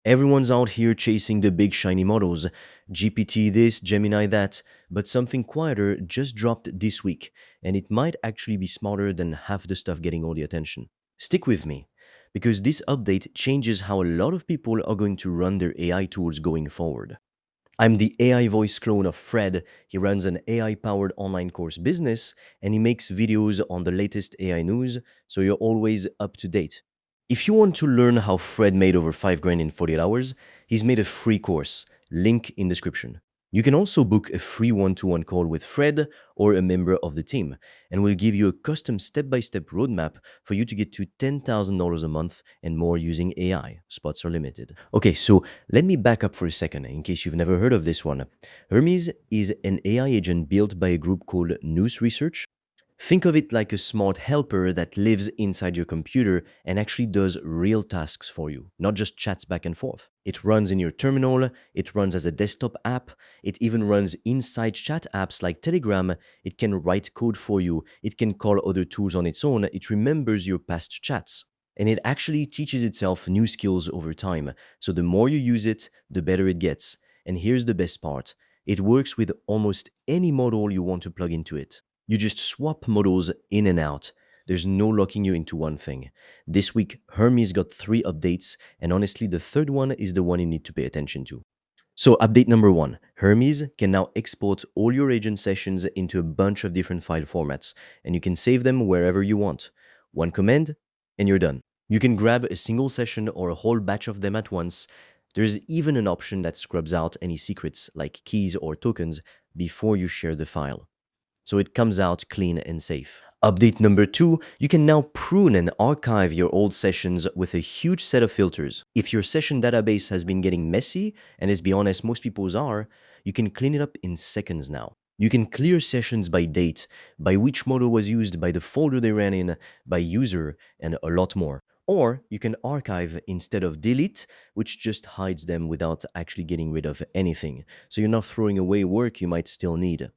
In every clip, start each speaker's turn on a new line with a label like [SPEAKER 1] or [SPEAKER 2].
[SPEAKER 1] Everyone's out here chasing the big shiny models, GPT this, Gemini that, but something quieter just dropped this week, and it might actually be smarter than half the stuff getting all the attention. Stick with me, because this update changes how a lot of people are going to run their AI tools going forward. I'm the AI voice clone of Fred. He runs an AI powered online course business and he makes videos on the latest AI news, so you're always up to date. If you want to learn how Fred made over 5 grand in 48 hours, he's made a free course, link in description. You can also book a free one-to-one call with Fred or a member of the team, and we'll give you a custom step-by-step roadmap for you to get to $10,000 a month and more using AI. Spots are limited. Okay, so let me back up for a second in case you've never heard of this one. Hermes is an AI agent built by a group called News Research. Think of it like a smart helper that lives inside your computer and actually does real tasks for you, not just chats back and forth. It runs in your terminal, it runs as a desktop app, it even runs inside chat apps like Telegram, it can write code for you, it can call other tools on its own, it remembers your past chats. And it actually teaches itself new skills over time. So the more you use it, the better it gets. And here's the best part. It works with almost any model you want to plug into it. You just swap models in and out. There's no locking you into one thing. This week, Hermes got 3 updates, and honestly, the third one is the one you need to pay attention to. So, update number 1, Hermes can now export all your agent sessions into a bunch of different file formats, and you can save them wherever you want. One command, and you're done. You can grab a single session or a whole batch of them at once. There's even an option that scrubs out any secrets like keys or tokens before you share the file, so it comes out clean and safe. Update number 2, you can now prune and archive your old sessions with a huge set of filters. If your session database has been getting messy, and let's be honest, most people's are, you can clean it up in seconds now. You can clear sessions by date, by which model was used, by the folder they ran in, by user, and a lot more. Or you can archive instead of delete, which just hides them without actually getting rid of anything. So you're not throwing away work you might still need.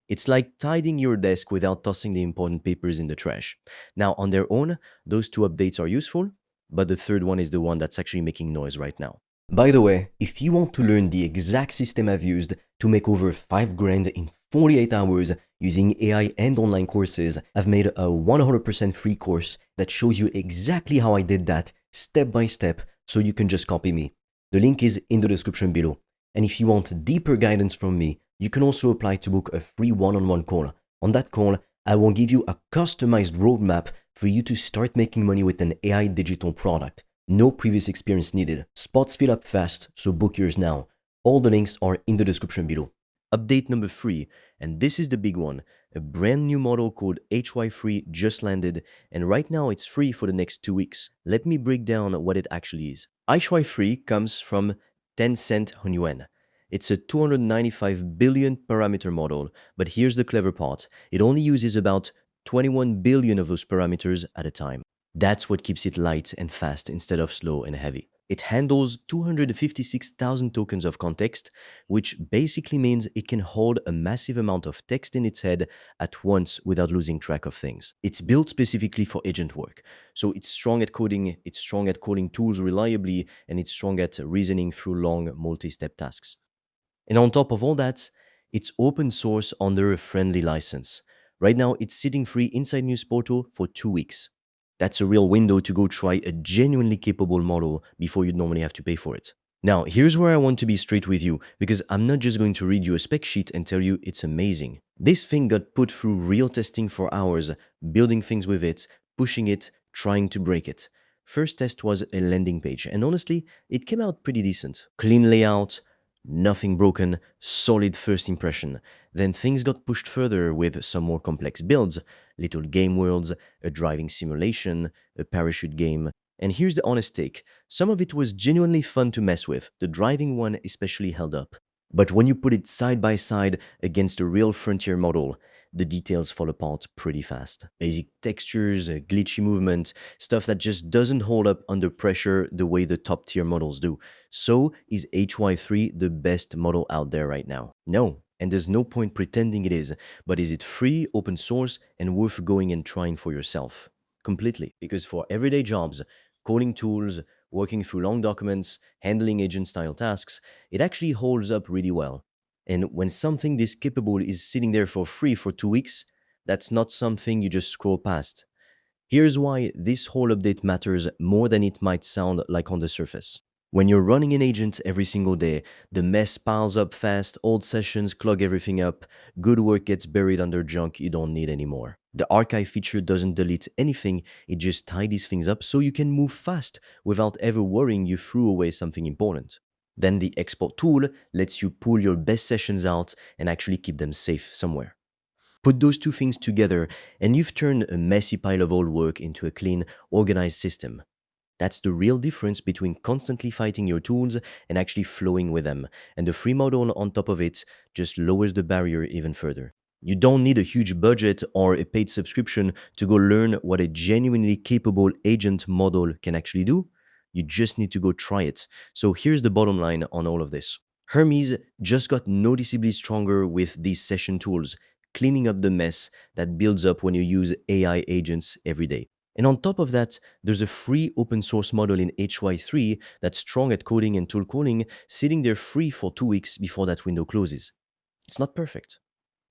[SPEAKER 1] It's like tidying your desk without tossing the important papers in the trash. Now, on their own, those 2 updates are useful, but the third one is the one that's actually making noise right now. By the way, if you want to learn the exact system I've used to make over 5 grand in 48 hours using AI and online courses, I've made a 100% free course that shows you exactly how I did that step by step, so you can just copy me. The link is in the description below. And if you want deeper guidance from me, you can also apply to book a free one-on-one call. On that call, I will give you a customized roadmap for you to start making money with an AI digital product. No previous experience needed. Spots fill up fast, so book yours now. All the links are in the description below. Update number 3, and this is the big one. A brand new model called HY3 just landed, and right now it's free for the next 2 weeks. Let me break down what it actually is. HY3 comes from Tencent Hunyuan. It's a 295 billion parameter model, but here's the clever part. It only uses about 21 billion of those parameters at a time. That's what keeps it light and fast instead of slow and heavy. It handles 256,000 tokens of context, which basically means it can hold a massive amount of text in its head at once without losing track of things. It's built specifically for agent work, so it's strong at coding, it's strong at calling tools reliably, and it's strong at reasoning through long multi-step tasks. And on top of all that, it's open source under a friendly license. Right now, it's sitting free inside News Portal for 2 weeks. That's a real window to go try a genuinely capable model before you'd normally have to pay for it. Now, here's where I want to be straight with you, because I'm not just going to read you a spec sheet and tell you it's amazing. This thing got put through real testing for hours, building things with it, pushing it, trying to break it. First test was a landing page, and honestly, it came out pretty decent. Clean layout, nothing broken, solid first impression. Then things got pushed further with some more complex builds, little game worlds, a driving simulation, a parachute game. And here's the honest take, some of it was genuinely fun to mess with, the driving one especially held up. But when you put it side by side against a real frontier model, the details fall apart pretty fast. Basic textures, glitchy movement, stuff that just doesn't hold up under pressure the way the top tier models do. So is HY3 the best model out there right now? No, and there's no point pretending it is, but is it free, open source, and worth going and trying for yourself? Completely, because for everyday jobs, coding tools, working through long documents, handling agent-style tasks, it actually holds up really well. And when something this capable is sitting there for free for 2 weeks, that's not something you just scroll past. Here's why this whole update matters more than it might sound like on the surface. When you're running an agent every single day, the mess piles up fast, old sessions clog everything up, good work gets buried under junk you don't need anymore. The archive feature doesn't delete anything, it just tidies things up so you can move fast without ever worrying you threw away something important. Then the export tool lets you pull your best sessions out and actually keep them safe somewhere. Put those two things together, and you've turned a messy pile of old work into a clean, organized system. That's the real difference between constantly fighting your tools and actually flowing with them. And the free model on top of it just lowers the barrier even further. You don't need a huge budget or a paid subscription to go learn what a genuinely capable agent model can actually do. You just need to go try it. So here's the bottom line on all of this. Hermes just got noticeably stronger with these session tools, cleaning up the mess that builds up when you use AI agents every day. And on top of that, there's a free open source model in HY3 that's strong at coding and tool calling, sitting there free for 2 weeks before that window closes. It's not perfect.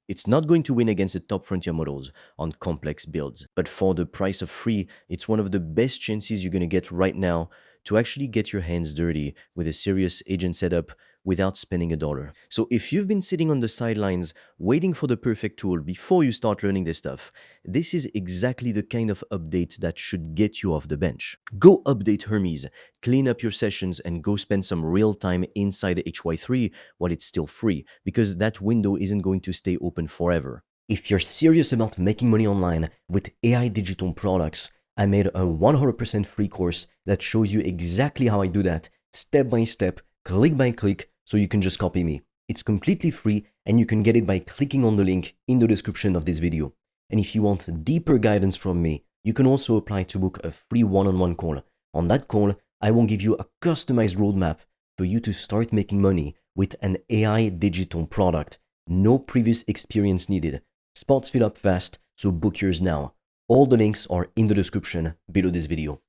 [SPEAKER 1] It's not going to win against the top frontier models on complex builds, but for the price of free, it's one of the best chances you're going to get right now to actually get your hands dirty with a serious agent setup without spending a dollar. So if you've been sitting on the sidelines waiting for the perfect tool before you start learning this stuff, this is exactly the kind of update that should get you off the bench. Go update Hermes, clean up your sessions, and go spend some real time inside HY3 while it's still free, because that window isn't going to stay open forever. If you're serious about making money online with AI digital products, I made a 100% free course that shows you exactly how I do that, step by step, click by click, so you can just copy me. It's completely free and you can get it by clicking on the link in the description of this video. And if you want deeper guidance from me, you can also apply to book a free one-on-one call. On that call, I will give you a customized roadmap for you to start making money with an AI digital product. No previous experience needed. Spots fill up fast, so book yours now. All the links are in the description below this video.